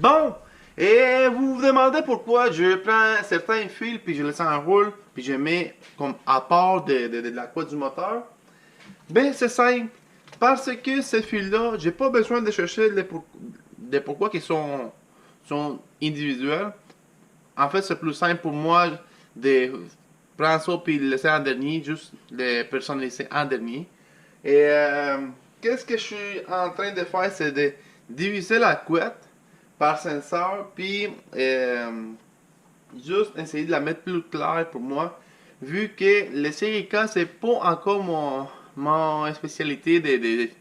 Bon, et vous vous demandez pourquoi je prends certains fils puis je les enroule puis je mets comme à part de la couette du moteur. Ben c'est simple, parce que ces fils-là, j'ai pas besoin de chercher des pourquoi qui sont individuels. En fait, c'est plus simple pour moi de prendre ça puis le laisser en dernier, juste les personnaliser en dernier. Et qu'est-ce que je suis en train de faire, c'est de diviser la couette par senseur, puis juste essayer de la mettre plus claire pour moi, vu que le série K c'est pas encore mon spécialité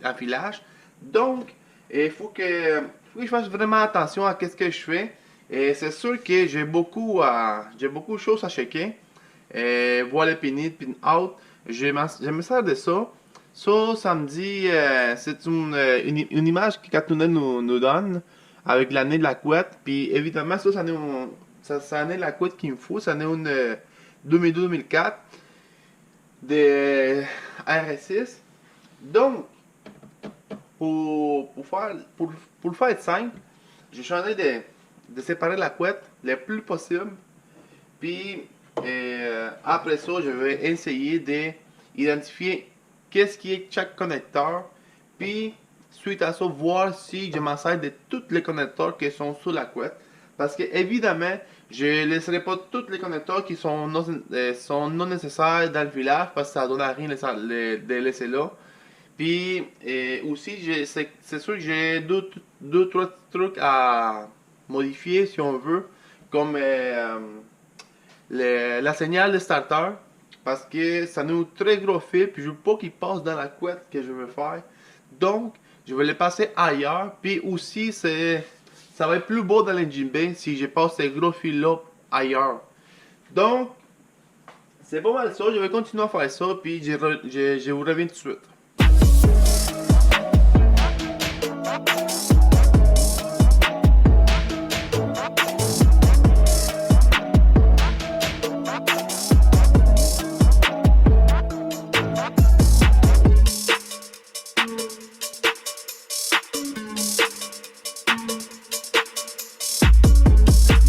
d'enfilage. Donc, il faut que je fasse vraiment attention à ce que je fais. Et c'est sûr que j'ai beaucoup de choses à checker. Voir les pin in, pin out. Je me sers de ça. Ça me dit, c'est une image que Katuna nous donne avec l'année de la couette. Puis évidemment, ça en est la couette qu'il me faut. Ça en est une 2002-2004 de RS6. Donc, pour le faire être simple, j'ai changé de séparer la couette le plus possible. Puis après ça, je vais essayer d'identifier qu'est-ce qui est chaque connecteur. Puis suite à ça, voir si je m'en sers de tous les connecteurs qui sont sur la couette. Parce que évidemment, je ne laisserai pas tous les connecteurs qui sont non nécessaires dans le filage parce que ça donne à rien de les laisser là. Puis aussi, c'est sûr que j'ai deux, trois trucs à modifier si on veut. Comme la signal de starter. Parce que ça nous très gros fil. Puis je veux pas qu'il passe dans la couette que je veux faire. Donc, je vais les passer ailleurs. Puis aussi, ça va être plus beau dans l'engine bay si je passe ces gros fils là ailleurs. Donc, c'est pas mal ça. Je vais continuer à faire ça. Puis je vous reviens tout de suite.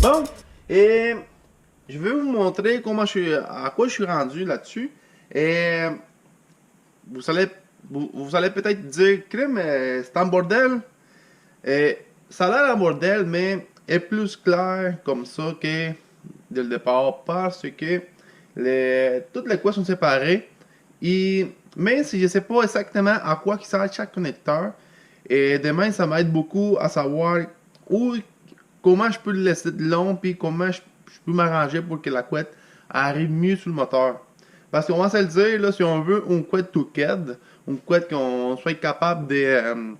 Bon, et je vais vous montrer à quoi je suis rendu là-dessus. Et vous allez peut-être dire, crème, c'est un bordel. Et ça a l'air un bordel, mais est plus clair comme ça que dès le départ parce que toutes les couettes sont séparées. Et même si je ne sais pas exactement à quoi qui sert chaque connecteur, et demain ça m'aide beaucoup à savoir comment je peux le laisser de long puis comment je peux m'arranger pour que la couette arrive mieux sur le moteur. Parce qu'on va se le dire, là, si on veut une couette tout qued, une couette qu'on soit capable de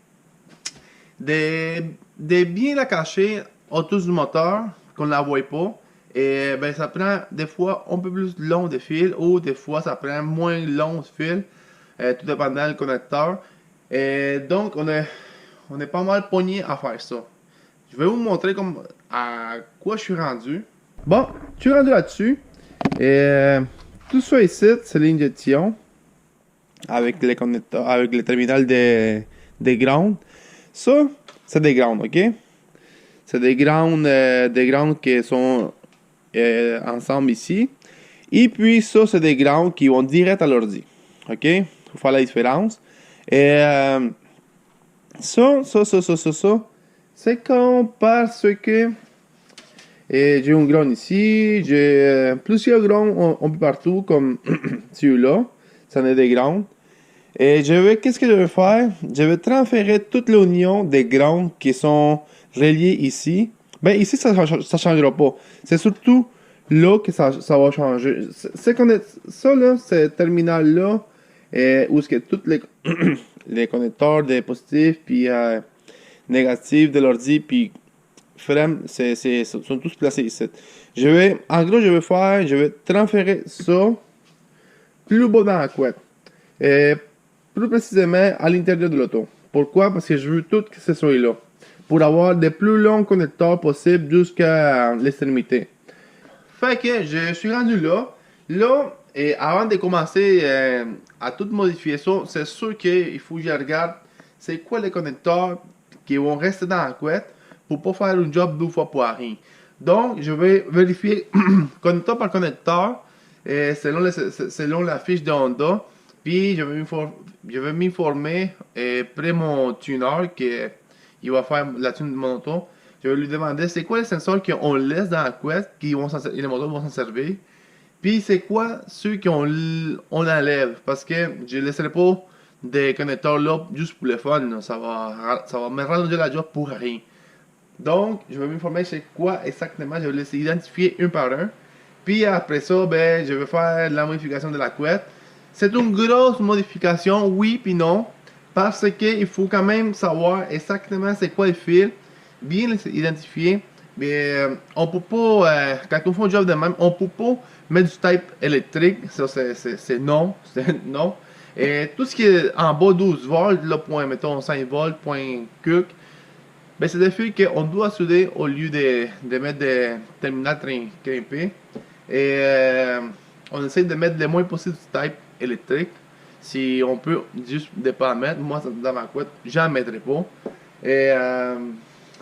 bien la cacher autour du moteur, qu'on ne la voit pas, et ben ça prend des fois un peu plus long de fil ou des fois ça prend moins long de fil, tout dépendant du connecteur. Et donc on est pas mal pogné à faire ça. Je vais vous montrer à quoi je suis rendu. Bon, je suis rendu là-dessus. Et tout ça ici, c'est l'injection avec les connecteurs, avec le terminal des ground. Ça, c'est des ground, ok? C'est des ground qui sont ensemble ici. Et puis ça, c'est des grounds qui vont direct à l'ordi. OK? Il faut faire la différence. Et ça, c'est con parce que j'ai un ground ici, j'ai plusieurs grounds un peu partout, comme celui-là. Ça en est des grounds. Et qu'est-ce que je vais faire? Je vais transférer toute l'union des grounds qui sont reliés ici. Ben ici, ça changera pas. C'est surtout là que ça va changer. Ça là, ce terminal-là, où est-ce que tous les connecteurs des positifs, puis négatifs de l'ordi, puis frame, sont tous placés ici. En gros, je vais transférer ça plus bas dans la couette. Plus précisément à l'intérieur de l'auto. Pourquoi? Parce que je veux tout que ce soit là. Pour avoir des plus longs connecteurs possibles jusqu'à l'extrémité. Fait que je suis rendu là. Là, et avant de commencer à tout modifier ça, c'est sûr qu'il faut que je regarde c'est quoi les connecteurs qui vont rester dans la couette pour pas faire un job 2 fois pour rien. Donc, je vais vérifier connecteur par connecteur selon la fiche de Honda. Puis, je vais m'informer près mon tuner qui va faire la tune de mon auto. Je vais lui demander c'est quoi les sensors qu'on laisse dans la couette et les moteurs vont s'en servir. Puis c'est quoi ceux qu'on enlève. Parce que je ne laisserai pas des connecteurs là juste pour le fun. Là. Ça va me rendre la job pour rien. Donc je vais m'informer c'est quoi exactement. Je vais laisser identifier un par un. Puis après ça, ben, je vais faire la modification de la couette. C'est une grosse modification, oui puis non. Parce qu'il faut quand même savoir exactement c'est quoi le fil. Bien les identifier. Mais on peut pas, quand on fait un job de même, on peut pas mettre du tape électrique. Ça, c'est non. C'est non. Et tout ce qui est en bas 12 volts, là, point, mettons 5 volts, point cook, ben, c'est des fils qu'on doit souder au lieu de mettre des terminaux crimpés. Et on essaie de mettre le moins possible du type électrique. Si on peut juste ne pas en mettre, moi dans ma couette, j'en mettrai pas. Et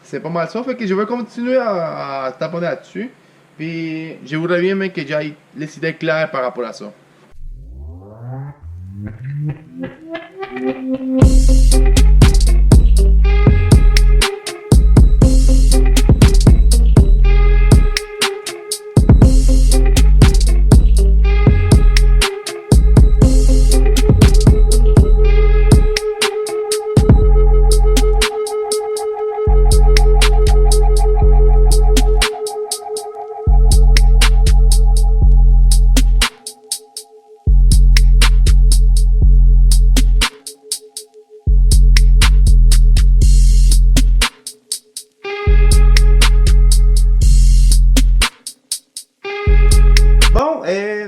c'est pas mal ça. Fait que je vais continuer à taponner là-dessus. Puis je vous reviens, mais que j'ai les idées claires par rapport à ça.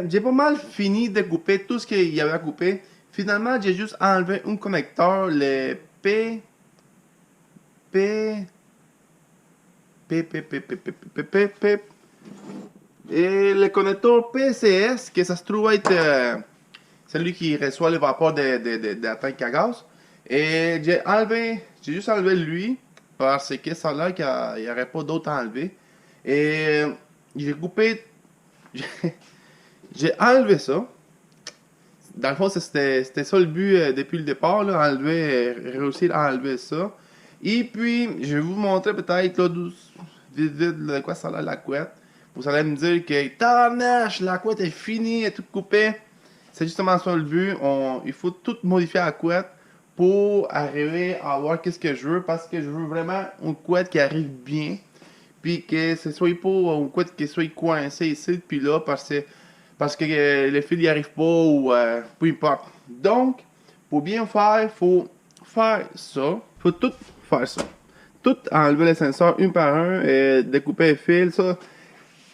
J'ai pas mal fini de couper tout ce qu'il y avait à couper. Finalement, j'ai juste enlevé un connecteur, le et le connecteur PCS, que ça se trouve être celui qui reçoit le vapeur de la tank à gaz. Et j'ai juste enlevé lui, parce que ça a l'air qu'il n'y aurait pas d'autre à enlever. Et j'ai coupé... J'ai enlevé ça. Dans le fond, c'était ça le but depuis le départ, là, réussir à enlever ça. Et puis, je vais vous montrer peut-être là, vite de quoi ça a l'air la couette. Vous allez me dire que tarnache, la couette est finie, elle est toute coupée. C'est justement ça le but. Il faut tout modifier à la couette pour arriver à voir qu'est-ce que je veux. Parce que je veux vraiment une couette qui arrive bien. Puis que ce soit pas une couette qui soit coincée ici, puis là, parce que le fil n'y arrive pas ou peu importe. Donc, pour bien faire, il faut faire ça. Il faut tout faire ça. Tout enlever les sensors un par un et découper les fils. Ça.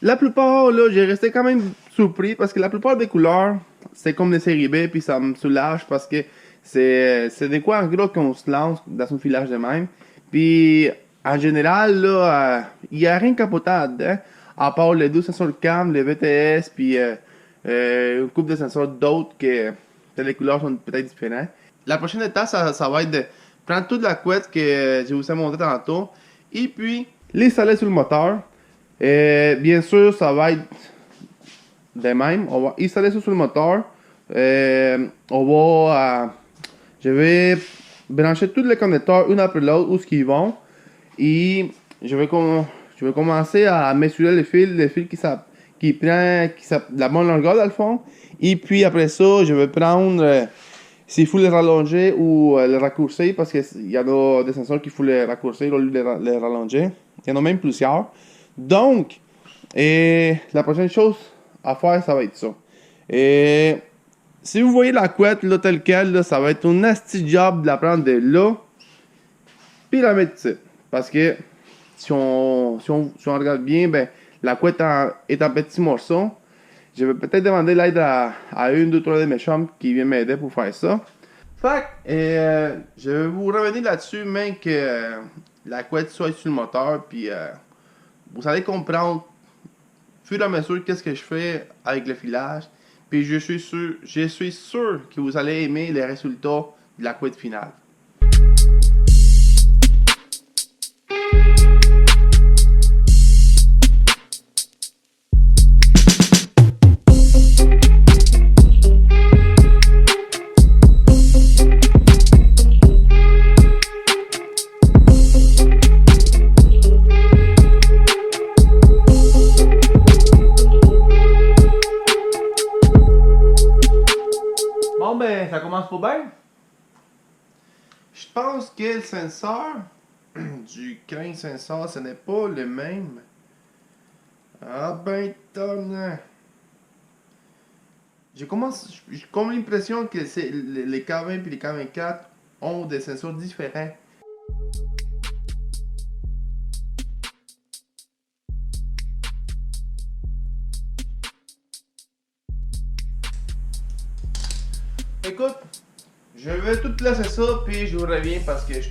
La plupart, là, j'ai resté quand même surpris parce que la plupart des couleurs, c'est comme des séries B, puis ça me soulage parce que c'est des quoi en gros qu'on se lance dans un filage de même. Puis, en général, là, il n'y a rien capotable dedans, à part les deux sensors cam, les VTS, puis une couple de sensors d'autres que les couleurs sont peut-être différentes. La prochaine étape, ça va être de prendre toute la couette que je vous ai montré tantôt et puis l'installer sur le moteur. Bien sûr, ça va être de même. On va installer ça sur le moteur. On va... je vais brancher tous les connecteurs une après l'autre où ils vont. Et je vais commencer à mesurer les fils qui prennent la bonne longueur dans le fond. Et puis après ça, je vais prendre s'il faut les rallonger ou les raccourcir parce qu'il y a des sensors qu'il faut les raccourcir au lieu de les rallonger. Il y en a même plusieurs. Donc, la prochaine chose à faire, ça va être ça. Et si vous voyez la couette là, telle quelle, là, ça va être un nasty job de la prendre de là puis la mettre ici. Parce que si on regarde bien, ben, la couette est en petits morceaux. Je vais peut-être demander l'aide à une, deux, trois de mes chums qui viennent m'aider pour faire ça. Fait je vais vous revenir là-dessus, même que la couette soit sur le moteur, puis vous allez comprendre, au fur et à mesure, qu'est-ce que je fais avec le filage. Puis je suis sûr que vous allez aimer les résultats de la couette finale. Bon ben, ça commence pas bien. Je pense que le sensor du crin sensor, ce n'est pas le même. Ah ben, tonne. J'ai comme l'impression que les K20 et les K24 ont des sensors différents. Écoute, je vais tout placer ça, puis je vous reviens parce que je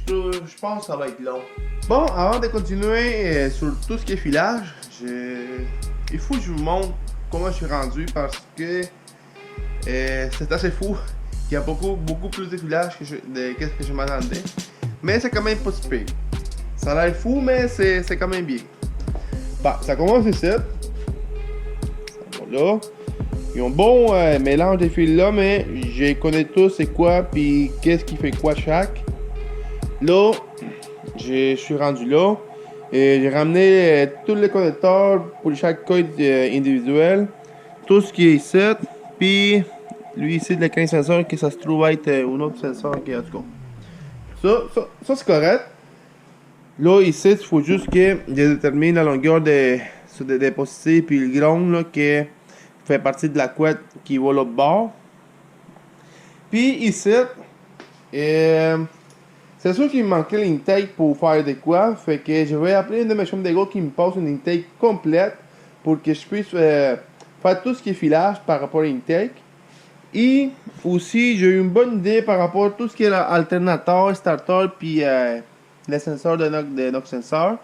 pense que ça va être long. Bon, avant de continuer sur tout ce qui est filage, il faut que je vous montre comment je suis rendu parce que c'est assez fou. Il y a beaucoup plus de filage que qu'est-ce que je m'attendais. Mais c'est quand même pas si pire. Ça a l'air fou, mais c'est quand même bien. Bah, ça commence ici. Ça va là. Ils ont un bon mélange de fils là, mais je connais tous c'est quoi, puis qu'est-ce qui fait quoi chaque. Là, je suis rendu là. Et j'ai ramené tous les connecteurs pour chaque coil individuel. Tout ce qui est ici. Puis, lui ici, le 15 sensor, que ça se trouve être un autre sensor qui est en tout cas. Ça c'est correct. Là, ici, il faut juste que je détermine la longueur des positifs puis le ground là, qui fait partie de la couette qui va l'autre bord. Puis ici, c'est sûr qu'il me manquait l'intake pour faire des quoi. Fait que je vais appeler une de mes chambres de gars qui me passe une intake complète pour que je puisse faire tout ce qui est filage par rapport à l'intake. Et aussi, j'ai eu une bonne idée par rapport à tout ce qui est alternateur, starter, puis les sensors de notre sensor.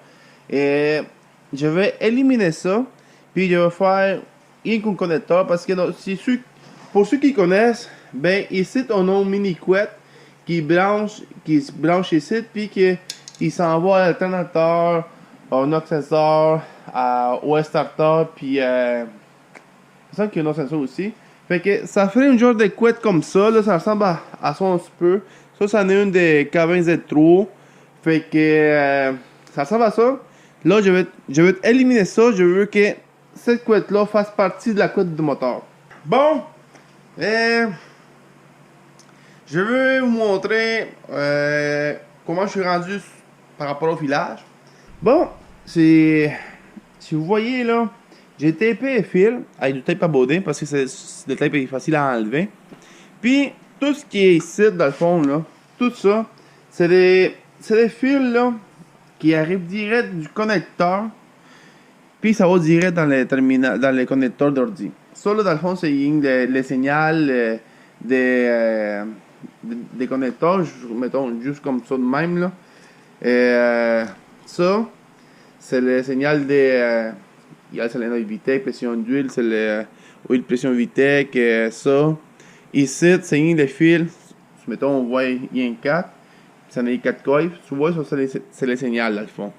Et je vais éliminer ça. Puis je vais faire un connecteur parce que pour ceux qui connaissent, ben ici on a une mini couette qui se branche ici, puis qui s'envoie à l'alternateur, au notre sensor, au starter, puis je sens qu'il y a un autre sensor aussi. Fait que ça ferait une genre de couette comme ça, là, ça ressemble à ça un petit peu. Ça en est une des K20Z3. Fait que ça ressemble à ça. Là, je vais éliminer ça. Je veux que cette couette-là fasse partie de la couette du moteur. Bon, je vais vous montrer comment je suis rendu par rapport au filage. Bon, si vous voyez là, j'ai tapé le fil avec du tape à baudin parce que le tape est facile à enlever. Puis, tout ce qui est ici, dans le fond, là, tout ça, c'est des fils là, qui arrivent direct du connecteur. Puis, ça va direct dans les connecteurs d'ordi. Ça, là, dans le fond, c'est les signaux des connecteurs, mettons juste comme ça de même. Là. Ça, c'est le signal des. Il y a le solenoid Vitec, pression d'huile, c'est le huile pression Vitec, ça. Ici, c'est les fils. Mettons, on voit il y a un 4. Ça en a 4 coils. Tu vois, ça, c'est les signaux, là, le fond.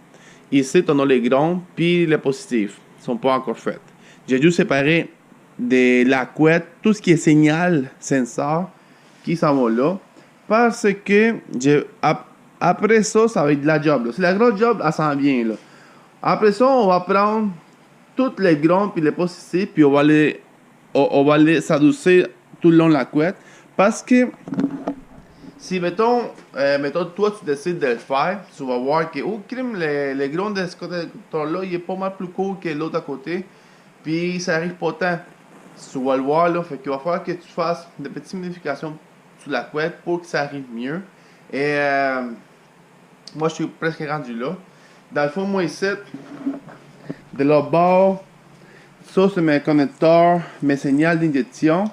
Ici, on a les grounds, puis les positifs. Ils sont pas encore faits. J'ai dû séparer de la couette, tout ce qui est signal sensor qui s'en va là. Parce que après ça, ça va être de la job. C'est la grosse job, elle s'en vient. Là. Après ça, on va prendre toutes les grondes et les positifs, puis on va les s'adoucir tout le long de la couette. Parce que si, mettons, toi, tu décides de le faire, tu vas voir que, oh, crime, les grondes de ce côté-là, il est pas mal plus court que l'autre à côté. Puis ça arrive pas tant. Tu vas le voir là, fait qu'il va falloir que tu fasses des petites modifications sur la couette pour que ça arrive mieux. Et moi je suis presque rendu là. Dans le fond, moi ici, de l'autre bord, ça c'est mes connecteurs, mes signaux d'injection.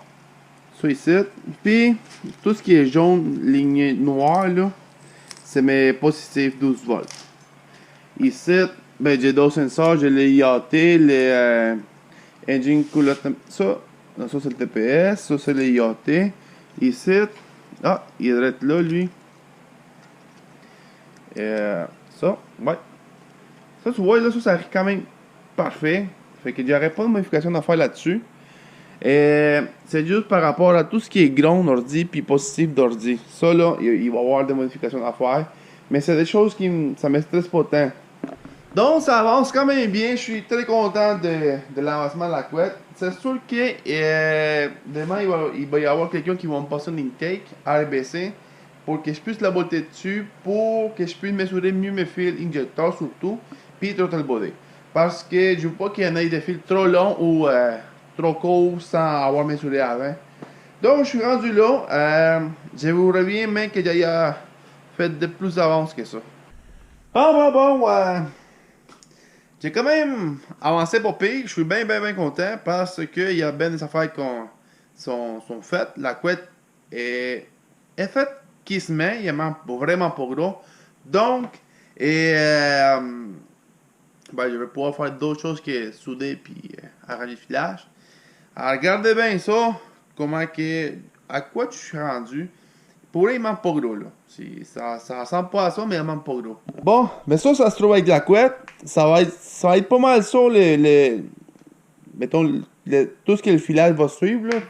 Ça ici. Puis tout ce qui est jaune, ligne noire là, c'est mes positifs 12 volts. Ici, ben, j'ai d'autres sensors, j'ai les IAT, les engine cooler, ça c'est le TPS, ça c'est les IAT. Ici, ah, il est là lui. Ça, ouais. Ça tu vois là, ça arrive quand même parfait. Fait que j'aurais pas de modification à faire là-dessus. C'est juste par rapport à tout ce qui est ground ordi puis positif d'ordi. Ça là, il va y avoir des modifications à faire. Mais c'est des choses qui ça me stresse pas tant. Donc ça avance quand même bien, je suis très content de l'avancement de la couette. C'est sûr que demain il va y avoir quelqu'un qui va me passer une intake RBC pour que je puisse la botter dessus, pour que je puisse mesurer mieux mes fils injecteurs surtout, puis throttle body. Parce que je veux pas qu'il y en ait des fils trop longs ou trop courts sans avoir mesuré avant. Donc je suis rendu là, je vous reviens même que j'ai fait de plus d'avance que ça. Bon, j'ai quand même avancé pour pire. Je suis bien content parce qu'il y a bien des affaires qui sont faites. La couette est faite qui se met. Il est vraiment pas gros. Donc, ben, je vais pouvoir faire d'autres choses que souder puis arranger le filage. Alors, regardez bien ça. À quoi tu suis rendu. Pour lui, il manque pas gros, là. Ça ressemble pas à ça, mais il manque pas gros. Bon, mais ça se trouve avec la couette. Ça va être pas mal ça, mettons, tout ce que le filage va suivre, là.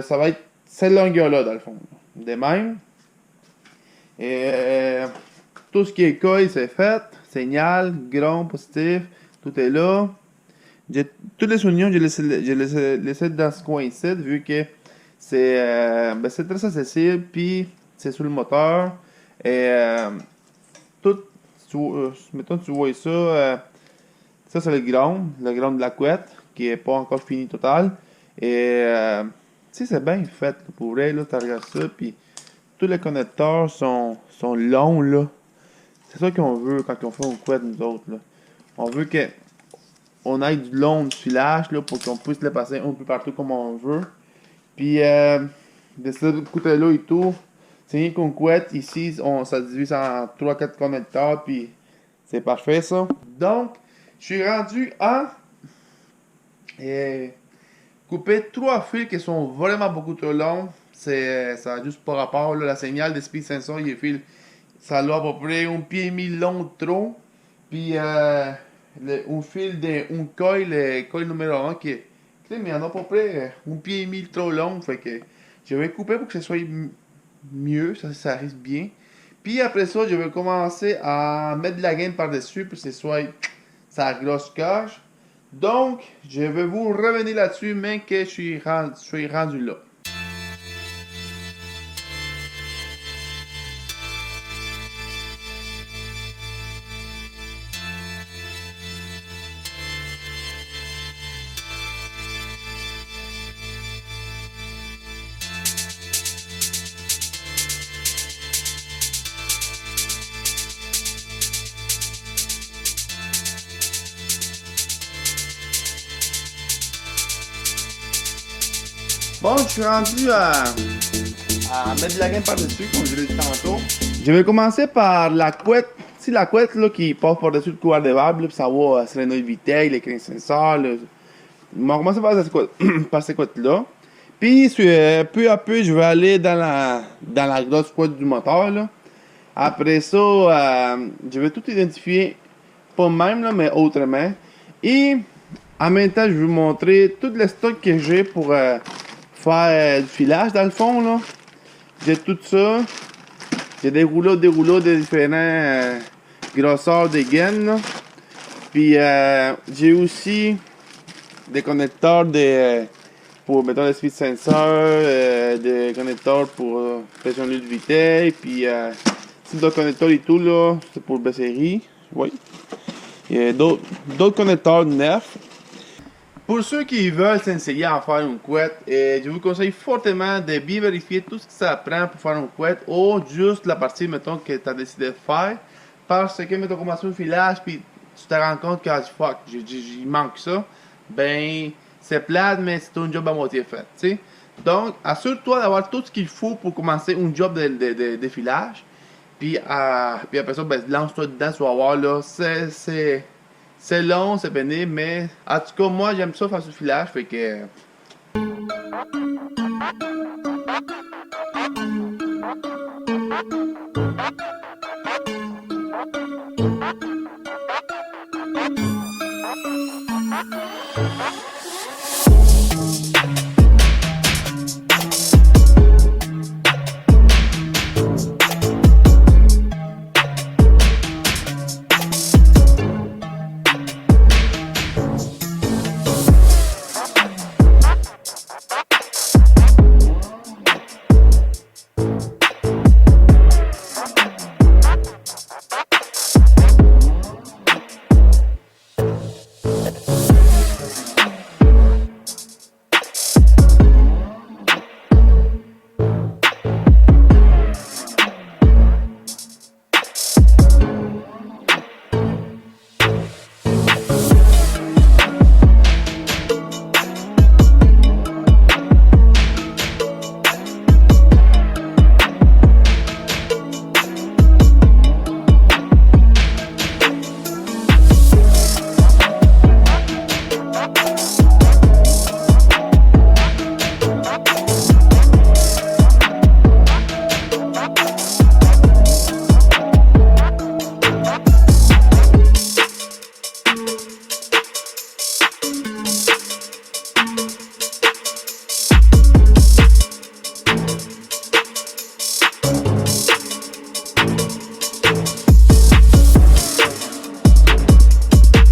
Ça va être cette longueur-là, dans le fond. De même. Et tout ce qui est coil, c'est fait. Signal, grand, positif, tout est là. Tous les soulignons, je les laissé dans ce coin ici, vu que c'est très accessible, puis c'est sur le moteur. Et mettons tu vois ça, ça c'est le ground de la couette, qui est pas encore fini total. Et tu sais, c'est bien fait, pour vrai, là, tu regardes ça, puis tous les connecteurs sont longs, là. C'est ça qu'on veut quand on fait une couette, nous autres, là. On veut qu'on ait du long de filage, là, pour qu'on puisse le passer un peu partout comme on veut. Puis, de ce côté-là et tout, c'est rien qu'une couette. Ici, ça se divise en 3-4 connecteurs, puis c'est parfait, ça. Donc, je suis rendu à couper 3 fils qui sont vraiment beaucoup trop longs. Ça a juste par rapport, là, la signal de Speed Sensor, il file, ça a à peu près un pied et demi long de trop. Puis, un fil d'un coil, le coil numéro 1 qui est, mais il y en a à peu près un pied et demi trop long. Fait que je vais couper pour que ce soit mieux, ça risque bien. Puis après ça, je vais commencer à mettre de la gaine par-dessus pour que ce soit sa grosse cage. Donc, je vais vous revenir là-dessus, mais que je suis rendu là. Bon, je suis rendu à mettre de la gaine par-dessus, comme je l'ai dit tantôt. Je vais commencer par la couette. Si la couette là, qui passe par-dessus le couloir de verbe, puis ça va sur les vitesse, les 15 sensors. On va commencer par ces couettes-là. Puis, peu à peu, je vais aller dans la grosse couette du moteur. Là. Après ça, je vais tout identifier, pas même, là, mais autrement. Et En même temps, je vais vous montrer tout le stock que j'ai pour faire du filage dans le fond là. J'ai tout ça. J'ai des rouleaux de différents grosseurs de gaines là. Puis j'ai aussi des connecteurs pour mettons le speed sensor, des connecteurs pour pression de vitesse, puis d'autres connecteurs et tout là, c'est pour série. Oui. Il y a d'autres connecteurs neufs. Pour ceux qui veulent s'essayer à faire une couette, je vous conseille fortement de bien vérifier tout ce que ça prend pour faire une couette ou juste la partie mettons que tu as décidé de faire. Parce que mettons commencer un filage puis tu te rends compte que fuck, il manque ça. Ben c'est plate mais c'est un job à moitié fait. T'sais? Donc assure-toi d'avoir tout ce qu'il faut pour commencer un job de filage. Puis après ça, ben, lance-toi dedans, tu vas voir là, c'est long, c'est pénible, mais en tout cas, moi j'aime ça faire ce filage, fait que.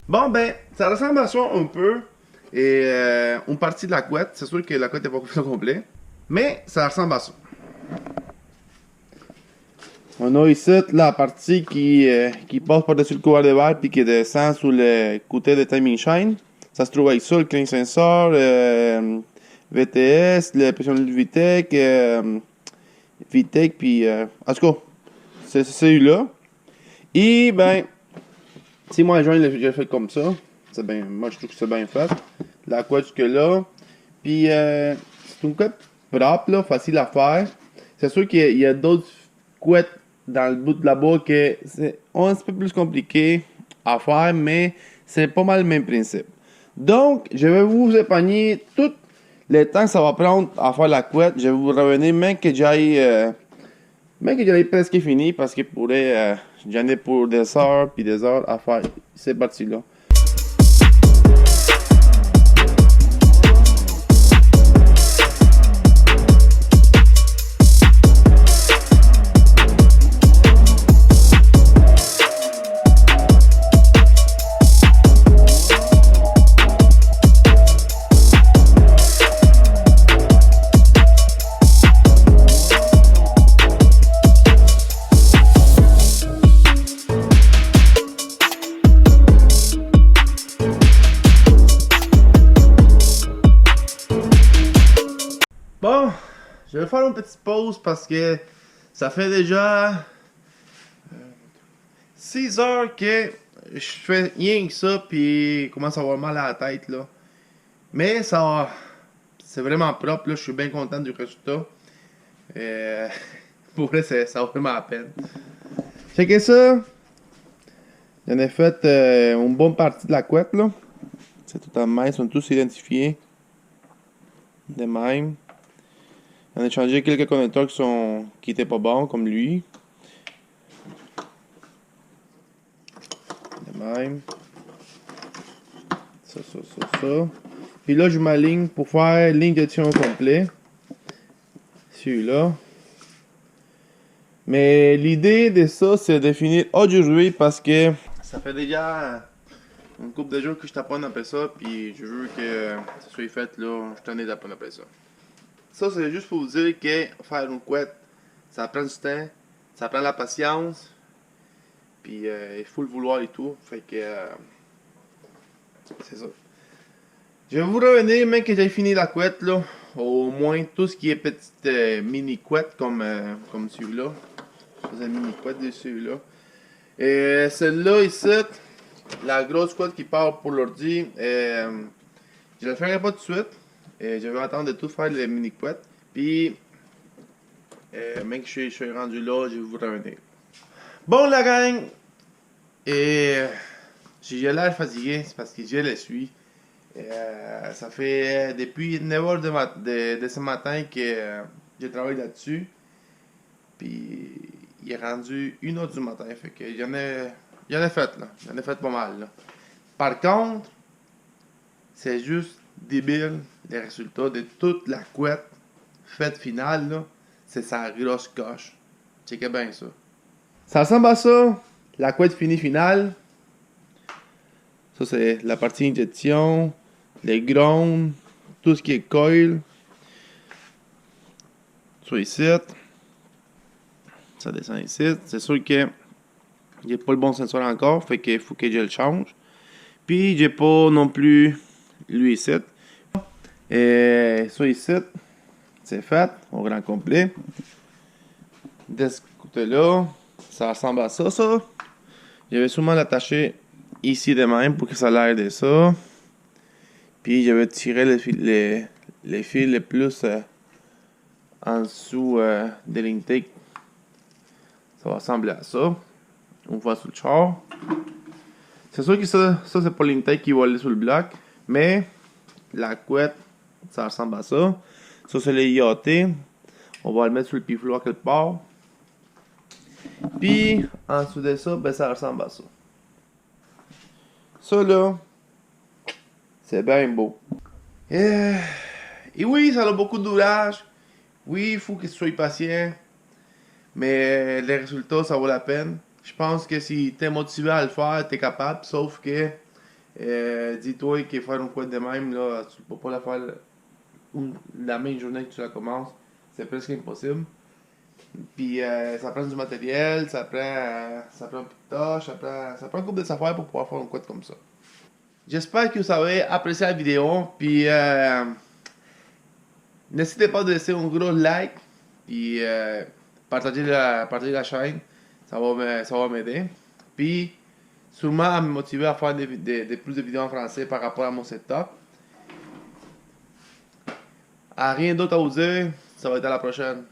Bon ben, ça ressemble à ça un peu. Et une partie de la couette, c'est sûr que la couette n'est pas complète, mais ça ressemble à ça. On a ici la partie qui passe par-dessus le couvert de verre puis qui descend sous le côté de timing shine. Ça se trouve avec ça, le clean sensor, VTS, la pression de VTEC, VTEC, puis en tout cas, c'est celui-là. Et ben, si moi je l'ai fait comme ça, c'est bien, moi je trouve que c'est bien fait. La couette jusque là, puis c'est une couette propre là, facile à faire. C'est sûr qu'il y a d'autres couettes dans le bout de là-bas que c'est un petit peu plus compliqué à faire, mais c'est pas mal le même principe. Donc, je vais vous épargner tout le temps que ça va prendre à faire la couette. Je vais vous revenir même que j'aille presque fini parce que j'en ai pour des heures puis des heures à faire ces parties-là. Bon, je vais faire une petite pause parce que ça fait déjà 6 heures que je fais rien que ça puis commence à avoir mal à la tête là. Mais ça c'est vraiment propre là, je suis bien content du résultat. Pour vrai, ça vaut vraiment la peine. Checkez ça. J'en ai fait une bonne partie de la couette là. C'est tout en main, ils sont tous identifiés. De même. On a changé quelques connecteurs qui étaient pas bons, comme lui. De même. ça. Puis là, je m'aligne pour faire ligne de tion complet. Celui-là. Mais l'idée de ça, c'est de finir aujourd'hui parce que ça fait déjà une couple de jours que je t'apprends après ça. Puis je veux que ça soit fait là. Je t'en ai d'apprendre après ça. Ça, c'est juste pour vous dire que faire une couette, ça prend du temps, ça prend la patience. Puis il faut le vouloir et tout. Fait que c'est ça. Je vais vous revenir, même que j'ai fini la couette là. Au moins tout ce qui est petite mini couette comme celui-là. C'est une mini couette de celui-là. Et celle-là ici, la grosse couette qui part pour l'ordi, je la ferai pas tout de suite. Je vais attendre de tout faire les mini couettes. Puis, même que je suis rendu là, je vais vous revenir. Bon la gang! Et j'ai l'air fatigué, c'est parce que je le suis. Ça fait depuis 9h de ce matin que je travaille là-dessus. Puis il est rendu 1h du matin. Fait que j'en ai fait là. J'en ai fait pas mal là. Par contre, c'est juste débile les résultats de toute la couette faite finale là. C'est sa grosse coche. Checkez bien ça. Ça ressemble à ça. La couette finie finale. Ça c'est la partie injection. Les grounds, tout ce qui est coil, sur ici, ça descend ici. C'est sûr que j'ai pas le bon sensor encore, fait qu'il faut que je le change. Puis j'ai pas non plus lui ici. Et ça ici, c'est fait au grand complet. De ce côté-là, ça ressemble à ça. Je vais sûrement l'attacher ici de même pour que ça l'aille de ça. Puis je vais tirer les fils les plus en dessous de l'intake. Ça va ressembler à ça. On voit sur le char. C'est sûr que ça c'est pas l'intake qui va aller sur le bloc. Mais la couette, ça ressemble à ça. Ça c'est le IAT. On va le mettre sur le pifloir quelque part. Puis en dessous de ça, ben ça ressemble à ça. Ça là, c'est bien beau. Et oui, ça a beaucoup d'ouvrage. Oui, il faut que tu sois patient. Mais les résultats, ça vaut la peine. Je pense que si tu es motivé à le faire, tu es capable. Sauf que, dis-toi que faire une couette de même, là, tu peux pas la faire la même journée que tu la commences. C'est presque impossible. Puis ça prend du matériel, ça prend un peu de tâche, ça prend un couple de affaires pour pouvoir faire une couette comme ça. J'espère que vous avez apprécié la vidéo. Puis n'hésitez pas de laisser un gros like. Puis partager la chaîne. Ça va m'aider. Puis sûrement à me motiver à faire plus de vidéos en français par rapport à mon setup. Rien d'autre à vous dire. Ça va être à la prochaine.